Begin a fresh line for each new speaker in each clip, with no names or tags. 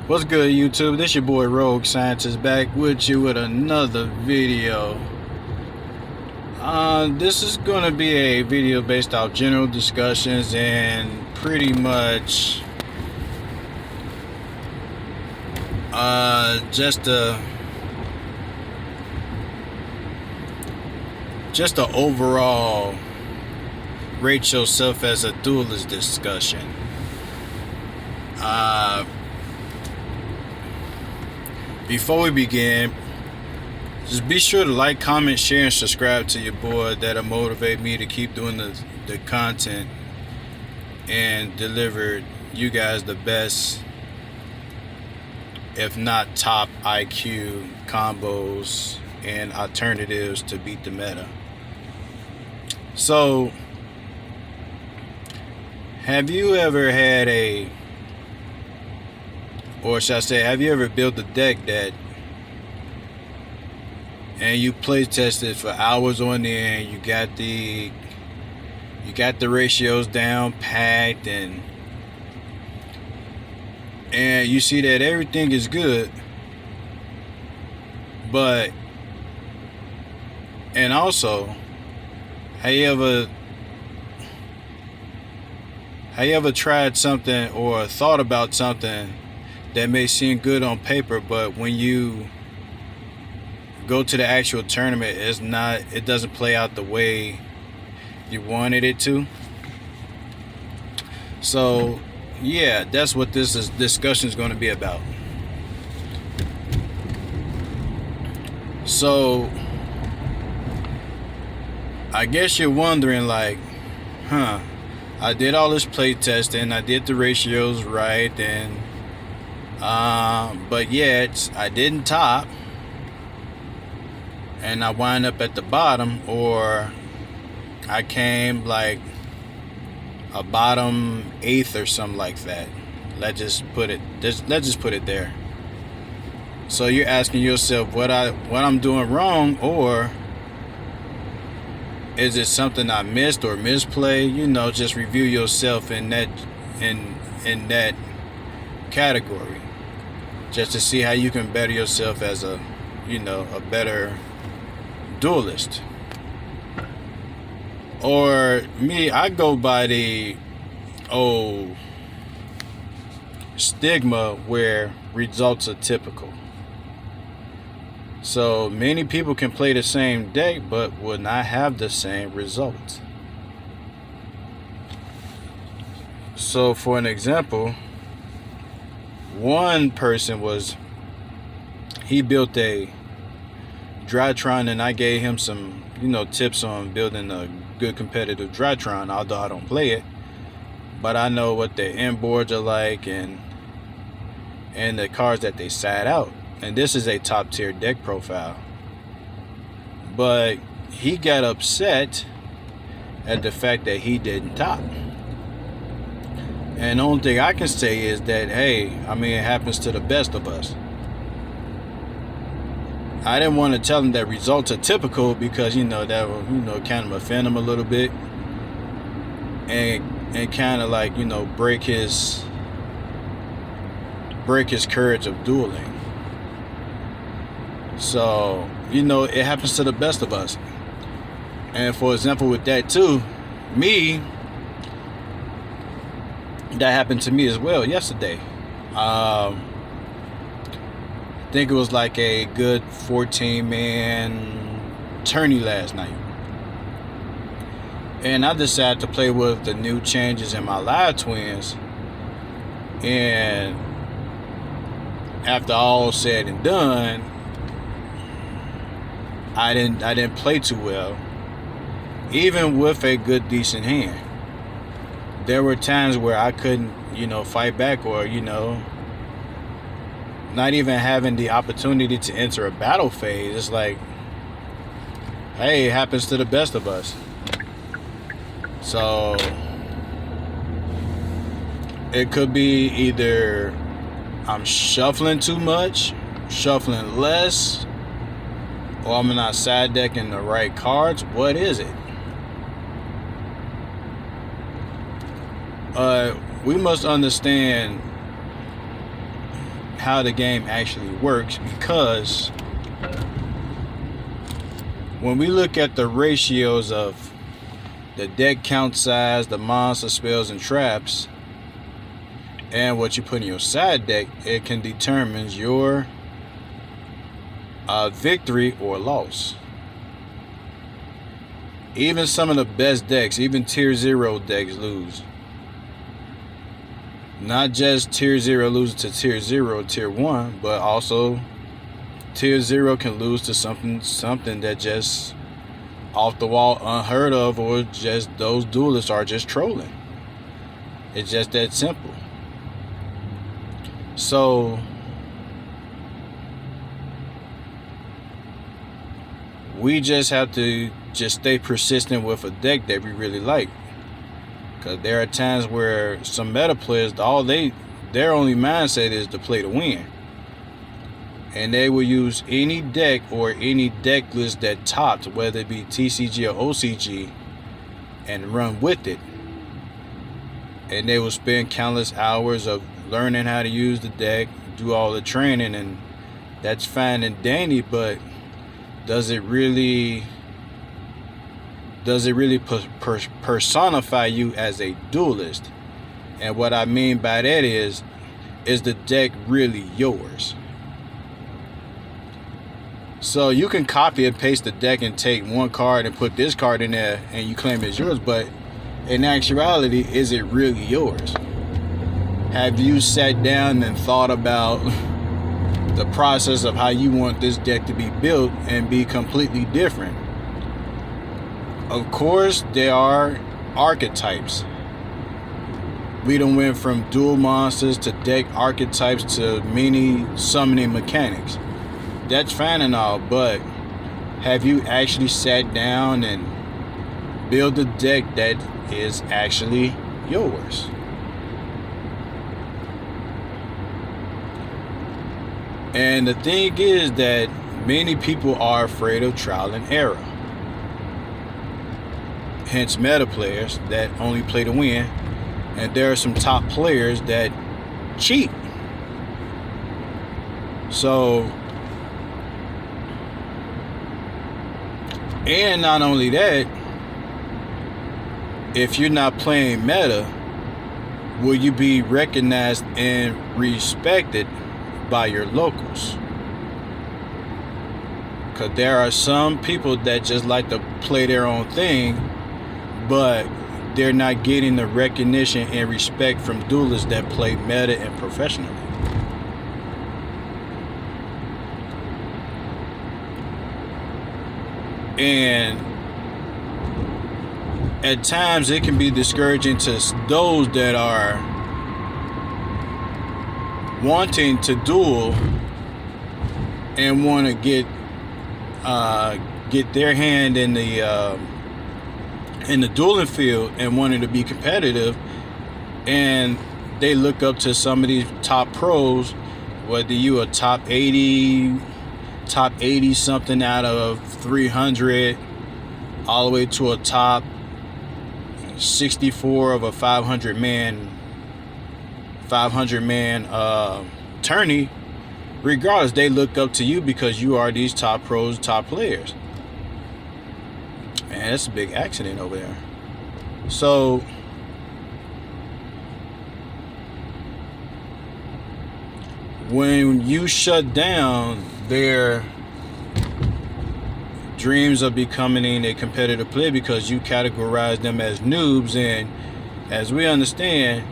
What's good, YouTube? This your boy Rogue Scientist back with you with another video. This is gonna be a video based off general discussions and pretty much just a overall rate yourself as a duelist discussion. Before we begin, just be sure to like, comment, share, and subscribe to your boy. That'll motivate me to keep doing the content and deliver you guys the best, if not top IQ combos and alternatives to beat the meta. So, have you ever had or should I say, have you ever built a deck and you play tested for hours on end? You got the ratios down packed, and you see that everything is good, and also, have you ever tried something or thought about something that may seem good on paper, but when you go to the actual tournament, it doesn't play out the way you wanted it to? So yeah, that's what this discussion is going to be about. So I guess you're wondering, like, I did all this play testing, I did the ratios right, and but yet I didn't top, and I wind up at the bottom, or I came like a bottom 8th or something like that. Let's just put it there. So you're asking yourself what I'm doing wrong, or is it something I missed or misplay? Just review yourself in that category, just to see how you can better yourself as a better duelist. Or me, I go by the old stigma where results are typical. So many people can play the same deck but will not have the same results. So for an example, one person he built a Drytron, and I gave him some tips on building a good competitive Drytron, although I don't play it, but I know what their end boards are like and the cards that they side out. And this is a top tier deck profile, but he got upset at the fact that he didn't top. And the only thing I can say is that, hey, it happens to the best of us. I didn't want to tell him that results are typical, because that would kind of offend him a little bit, and kind of like break his courage of dueling. So it happens to the best of us. And for example, with that too, that happened to me as well yesterday. I think it was like a good 14-man tourney last night, and I decided to play with the new changes in my live twins. And after all said and done, I didn't play too well, even with a good decent hand. There were times where I couldn't fight back, or not even having the opportunity to enter a battle phase. It's like, hey, it happens to the best of us. So it could be either I'm shuffling too much, shuffling less, or I'm not side decking the right cards. What is it? We must understand how the game actually works, because when we look at the ratios of the deck count size, the monster spells and traps, and what you put in your side deck, it can determine your victory or loss. Even some of the best decks, even tier 0 decks, lose. Not just tier 0 loses to tier 0, tier 1, but also tier 0 can lose to something that just off the wall, unheard of, or just those duelists are just trolling. It's just that simple. So we just have to just stay persistent with a deck that we really like. Because there are times where some meta players, their only mindset is to play to win. And they will use any deck or any deck list that topped, whether it be TCG or OCG, and run with it. And they will spend countless hours of learning how to use the deck, do all the training, and that's fine and dandy, but does it really personify you as a duelist? And what I mean by that is the deck really yours? So you can copy and paste the deck and take one card and put this card in there and you claim it's yours, but in actuality, is it really yours? Have you sat down and thought about the process of how you want this deck to be built and be completely different? Of course, there are archetypes. We done went from dual monsters to deck archetypes to mini summoning mechanics. That's fine and all, but have you actually sat down and built a deck that is actually yours? And the thing is that many people are afraid of trial and error. Hence meta players that only play to win, and there are some top players that cheat. So, and not only that, if you're not playing meta, will you be recognized and respected by your locals? Because there are some people that just like to play their own thing, but they're not getting the recognition and respect from duelists that play meta and professionally. And at times it can be discouraging to those that are wanting to duel and want to get their hand in the dueling field and wanting to be competitive, and they look up to some of these top pros, whether you a top 80 something out of 300, all the way to a top 64 of a 500 man tourney. Regardless, they look up to you because you are these top pros, top players. Man, that's a big accident over there. So when you shut down their dreams of becoming a competitive player because you categorize them as noobs, and as we understand,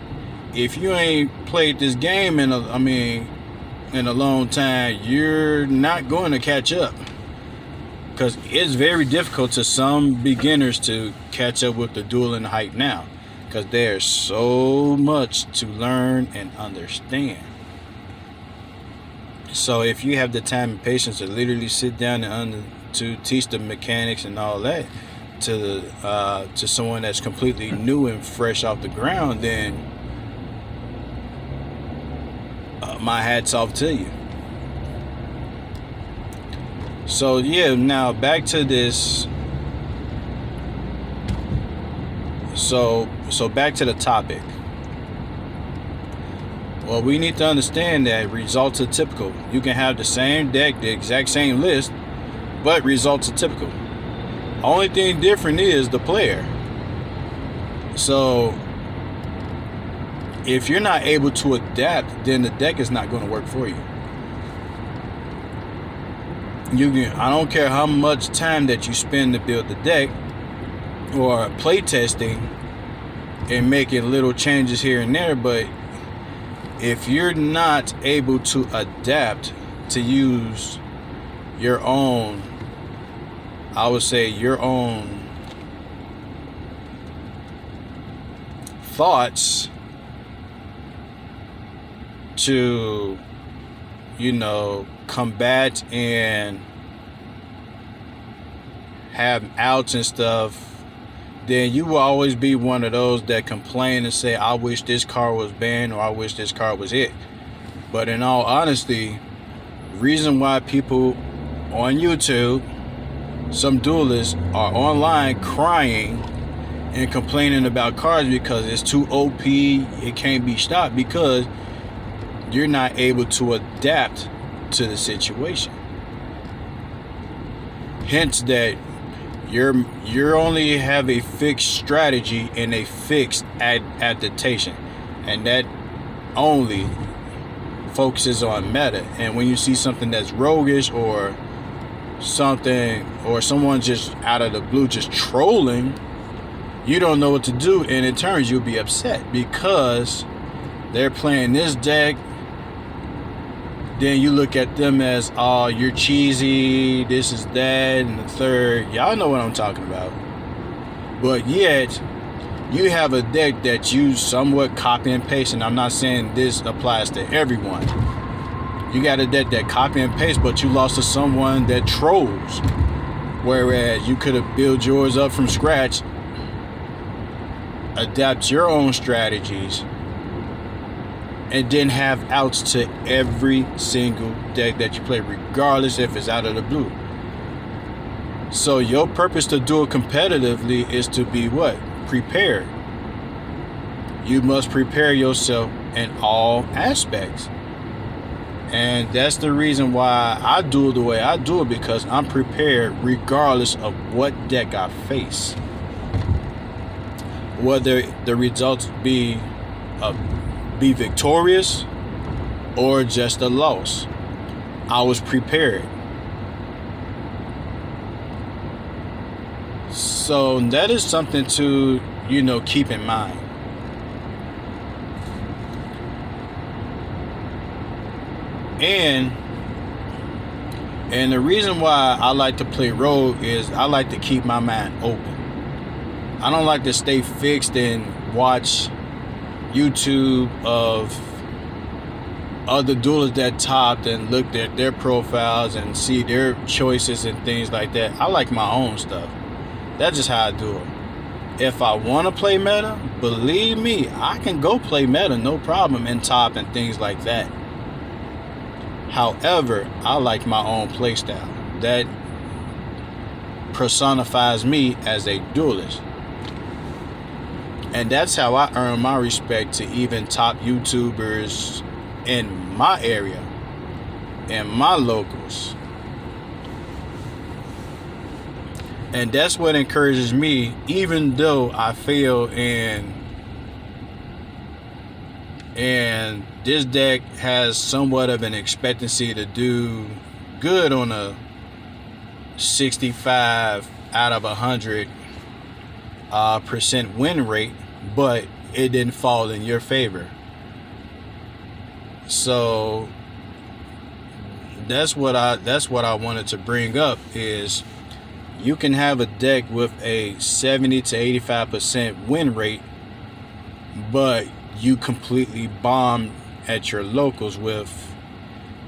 if you ain't played this game in a long time, you're not going to catch up, because it's very difficult to some beginners to catch up with the dueling hype now, because there's so much to learn and understand. So if you have the time and patience to literally sit down and to teach the mechanics and all that to someone that's completely new and fresh off the ground, then my hat's off to you. So yeah, now back to this. So back to the topic. Well, we need to understand that results are typical. You can have the same deck, the exact same list, but results are typical. Only thing different is the player. So if you're not able to adapt, then the deck is not going to work for you. I don't care how much time that you spend to build the deck or play testing and making little changes here and there, but if you're not able to adapt to use your own, I would say your own thoughts to, combat and have outs and stuff, then you will always be one of those that complain and say, I wish this card was banned, or I wish this card was it. But in all honesty, reason why people on YouTube, some duelists, are online crying and complaining about cards because it's too OP, it can't be stopped, because you're not able to adapt to the situation. Hence that you're only have a fixed strategy and a fixed adaptation, and that only focuses on meta. And when you see something that's roguish or something, or someone just out of the blue just trolling, you don't know what to do, and in turns you'll be upset because they're playing this deck. Then you look at them as, oh, you're cheesy, this is that, and the third. Y'all know what I'm talking about. But yet, you have a deck that you somewhat copy and paste, and I'm not saying this applies to everyone. You got a deck that copy and paste, but you lost to someone that trolls. Whereas you could have built yours up from scratch, adapt your own strategies, and then have outs to every single deck that you play, regardless if it's out of the blue. So your purpose to do it competitively is to be what? Prepared. You must prepare yourself in all aspects. And that's the reason why I do it the way I do it, because I'm prepared regardless of what deck I face. Whether the results be victorious or just a loss, I was prepared. So that is something to, keep in mind. And the reason why I like to play rogue is I like to keep my mind open. I don't like to stay fixed and watch YouTube of other duelists that topped and looked at their profiles and see their choices and things like that. I like my own stuff. That's just how I do it. If I want to play meta, believe me, I can go play meta, no problem, and top and things like that. However, I like my own playstyle. That personifies me as a duelist. And that's how I earn my respect to even top YouTubers in my area, in my locals. And that's what encourages me, even though I fail and this deck has somewhat of an expectancy to do good on a 65 out of 100 percent win rate, but it didn't fall in your favor. So that's what I wanted to bring up, is you can have a deck with a 70 to 85% win rate, but you completely bomb at your locals with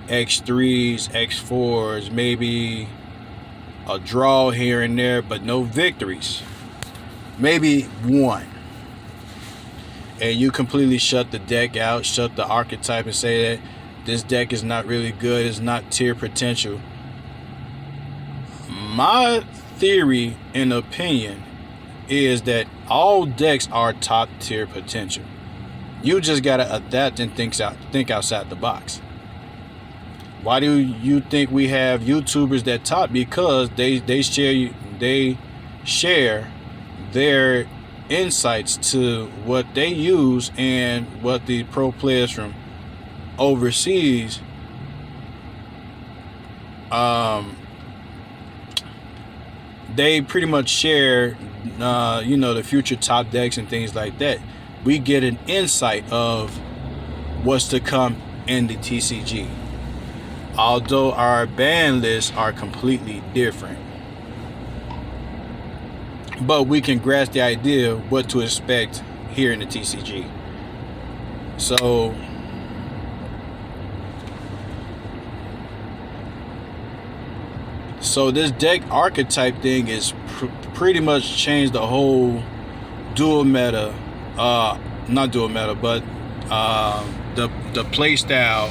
X3s, X4s, maybe a draw here and there, but no victories. Maybe one. And you completely shut the deck out, shut the archetype, and say that this deck is not really good, it's not tier potential. My theory and opinion is that all decks are top tier potential. You just gotta adapt and think outside the box. Why do you think we have YouTubers that top? Because they share their insights to what they use and what the pro players from overseas they pretty much share the future top decks and things like that. We get an insight of what's to come in the TCG, although our ban lists are completely different, but we can grasp the idea of what to expect here in the TCG. So this deck archetype thing is pretty much changed the whole dual meta, not dual meta, but the play style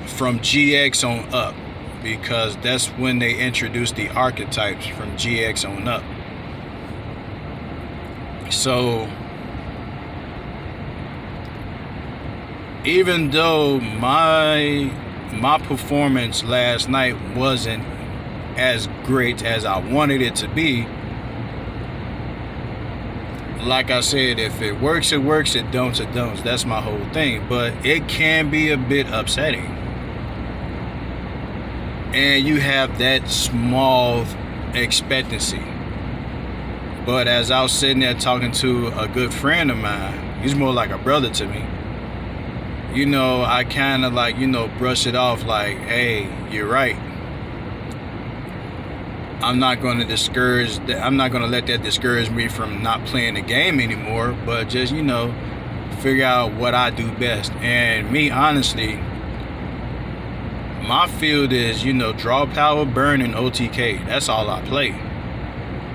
from GX on up, because that's when they introduced the archetypes from GX on up. So even though my performance last night wasn't as great as I wanted it to be, like I said, if it works, it works. It don't, it don't. That's my whole thing. But it can be a bit upsetting. And you have that small expectancy. But as I was sitting there talking to a good friend of mine, he's more like a brother to me, I kind of brush it off like, hey, you're right. I'm not going to let that discourage me from not playing the game anymore, but just, figure out what I do best. And me, honestly, my field is, draw power, burn, and OTK. That's all I play.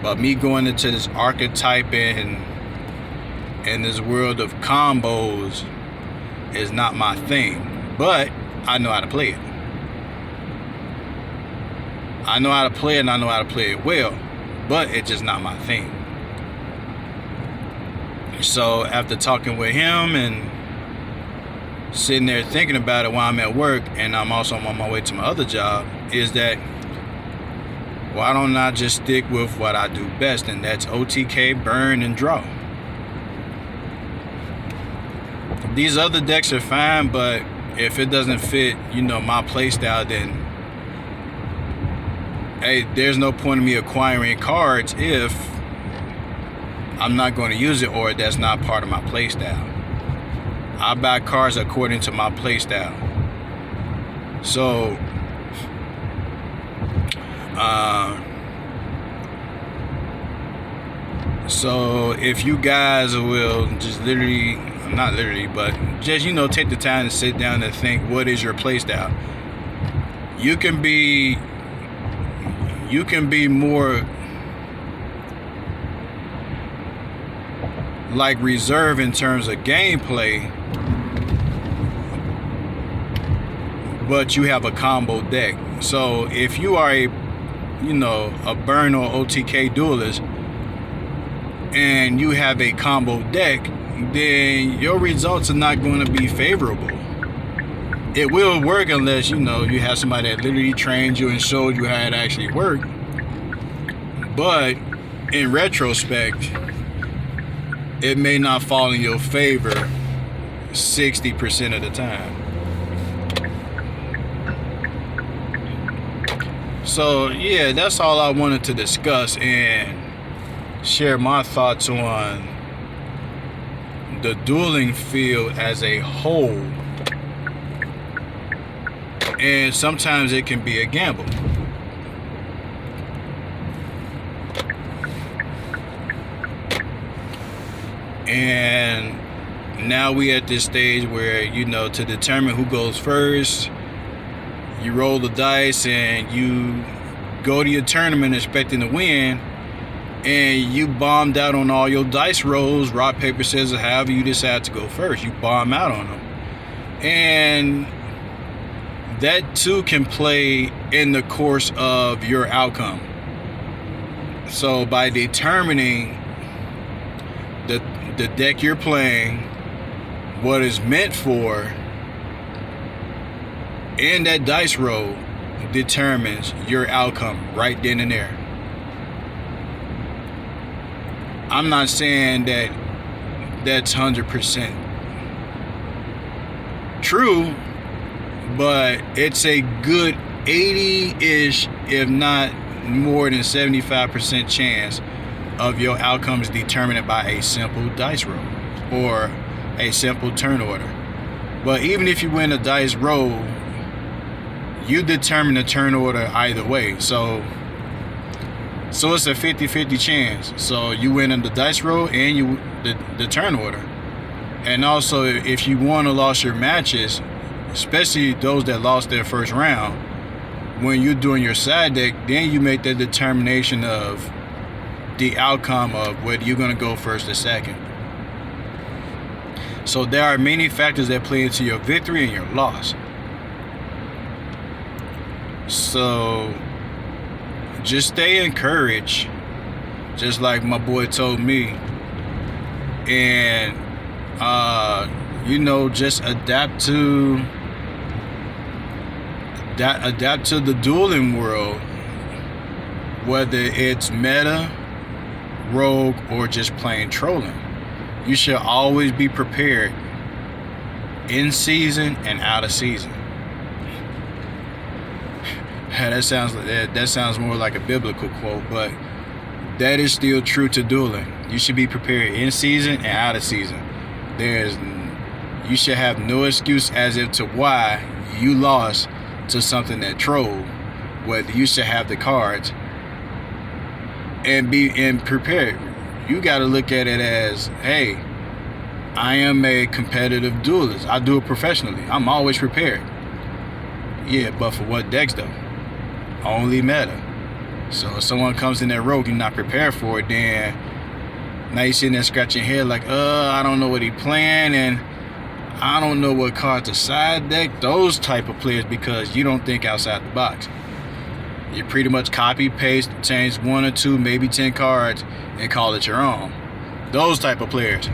But me going into this archetype and this world of combos is not my thing. But I know how to play it. I know how to play it, and I know how to play it well, but it's just not my thing. So after talking with him and sitting there thinking about it while I'm at work, and I'm also on my way to my other job, is that why don't I just stick with what I do best, and that's OTK, burn, and draw. These other decks are fine, but if it doesn't fit, my playstyle, then hey, there's no point in me acquiring cards if I'm not going to use it, or that's not part of my playstyle. I buy cards according to my playstyle. So if you guys will just not literally, but just, take the time to sit down and think, what is your playstyle? You can be more like reserved in terms of gameplay, but you have a combo deck. So if you are a burn or OTK duelist and you have a combo deck, then your results are not going to be favorable. It will work unless, you have somebody that literally trained you and showed you how it actually worked. But in retrospect, it may not fall in your favor 60% of the time. So, yeah, that's all I wanted to discuss and share my thoughts on the dueling field as a whole. And sometimes it can be a gamble. And now we at this stage where, to determine who goes first, you roll the dice and you go to your tournament expecting to win, and you bombed out on all your dice rolls, rock, paper, scissors, however you decide to go first. You bomb out on them. And that too can play in the course of your outcome. So by determining the deck you're playing, what it's meant for in that dice roll determines your outcome right then and there. I'm not saying that that's 100% true, but it's a good 80-ish, if not more than 75% chance of your outcomes determined by a simple dice roll or a simple turn order. But even if you win a dice roll, you determine the turn order either way. So it's a 50-50 chance. So you win in the dice roll and the turn order. And also, if you won or lost your matches, especially those that lost their first round, when you're doing your side deck, then you make the determination of the outcome of whether you're going to go first or second. So there are many factors that play into your victory and your loss. So just stay encouraged, just like my boy told me, and just adapt to the dueling world, whether it's meta, rogue, or just plain trolling. You should always be prepared in season and out of season. That sounds more like a biblical quote, but that is still true to dueling. You should be prepared in season and out of season. You should have no excuse as if to why you lost to something that trolled. Whether you should have the cards and be prepared. You got to look at it as, hey, I am a competitive duelist. I do it professionally. I'm always prepared. Yeah, but for what decks though? Only meta. So if someone comes in that rogue, you're not prepared for it, then now you're sitting there scratching your head like, I don't know what he playing, and I don't know what cards to side deck. Those type of players, because you don't think outside the box. You pretty much copy, paste, change 1 or 2, maybe 10 cards, and call it your own. Those type of players.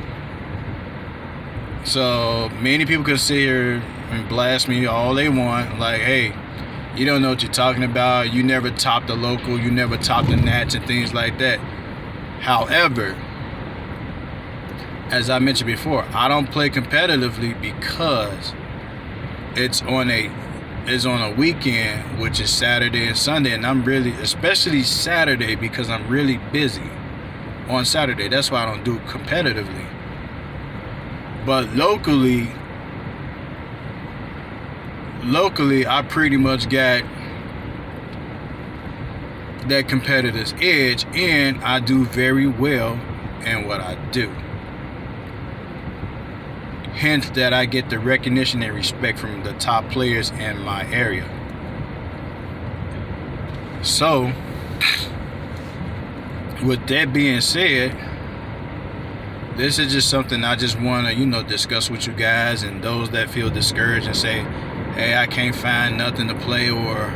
So many people can sit here and blast me all they want, like, hey, you don't know what you're talking about. You never topped the local. You never topped the Nats and things like that. However, as I mentioned before, I don't play competitively because it's on a weekend, which is Saturday and Sunday, and I'm really, especially Saturday, because I'm really busy on Saturday. That's why I don't do it competitively. But locally, I pretty much got that competitor's edge, and I do very well in what I do. Hence that I get the recognition and respect from the top players in my area. So, with that being said, this is just something I just want to, discuss with you guys and those that feel discouraged and say, hey, I can't find nothing to play, or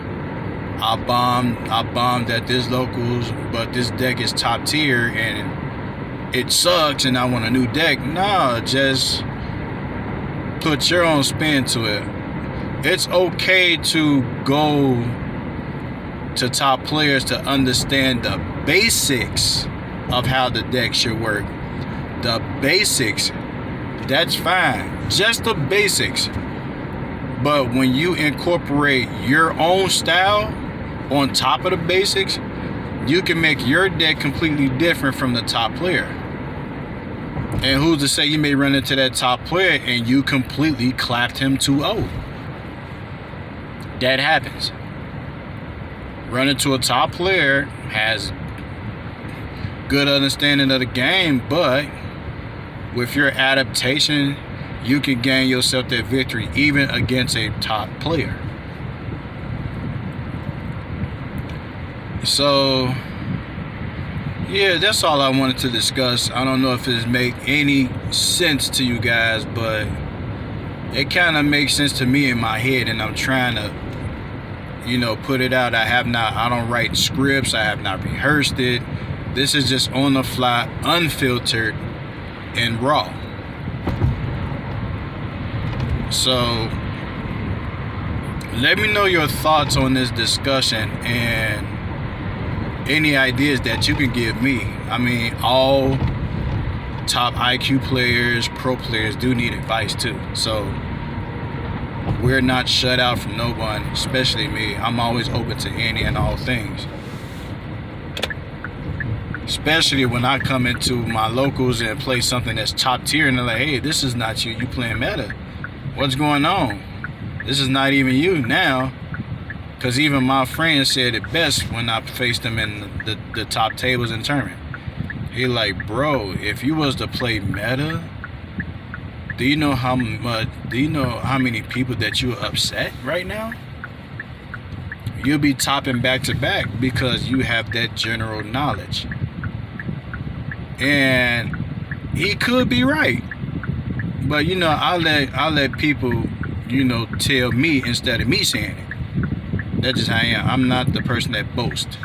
I bombed at this locals, but this deck is top tier and it sucks and I want a new deck. No, just put your own spin to it. It's okay to go to top players to understand the basics of how the deck should work. The basics, that's fine. Just the basics. But when you incorporate your own style on top of the basics, you can make your deck completely different from the top player. And who's to say you may run into that top player and you completely clapped him 2-0? That happens. Run into a top player, has good understanding of the game, but with your adaptation, you can gain yourself that victory even against a top player. So, yeah, that's all I wanted to discuss. I don't know if it make any sense to you guys, but it kind of makes sense to me in my head, and I'm trying to, put it out. I don't write scripts. I have not rehearsed it. This is just on the fly, unfiltered, and raw. So let me know your thoughts on this discussion and any ideas that you can give me. I mean, all top IQ players, pro players do need advice too. So we're not shut out from no one, especially me. I'm always open to any and all things. Especially when I come into my locals and play something that's top tier and they're like, hey, this is not you. You playing meta. What's going on? This is not even you now. Because even my friend said it best when I faced him in the top tables in tournament. He like, bro, if you was to play meta, do you know how many people that you upset right now? You'll be topping back to back because you have that general knowledge. And he could be right. But you know, I let people, you know, tell me instead of me saying it. That's just how I am. I'm not the person that boasts.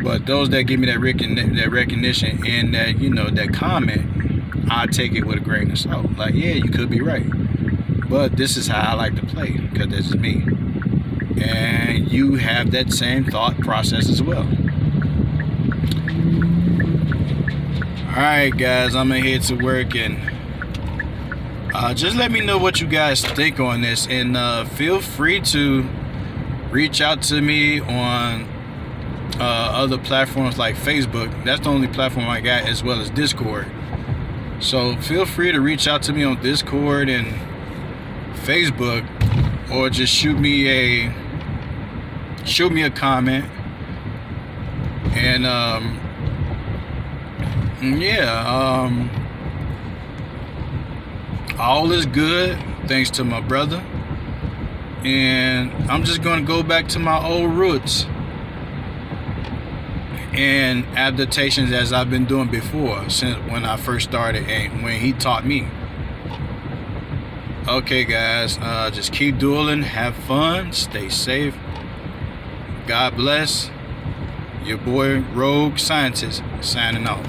But those that give me that recognition and that, you know, that comment, I take it with a grain of salt. Like, yeah, you could be right. But this is how I like to play, because this is me. And you have that same thought process as well. Alright guys, I'm gonna head to work, and just let me know what you guys think on this, and feel free to reach out to me on other platforms like Facebook. That's the only platform I got, as well as Discord. So feel free to reach out to me on Discord and Facebook, or just shoot me a comment. And all is good thanks to my brother. And I'm just gonna go back to my old roots and adaptations as I've been doing before, since when I first started and when he taught me. Okay guys, just keep dueling, have fun, stay safe, God bless. Your boy Rogue Scientist signing off.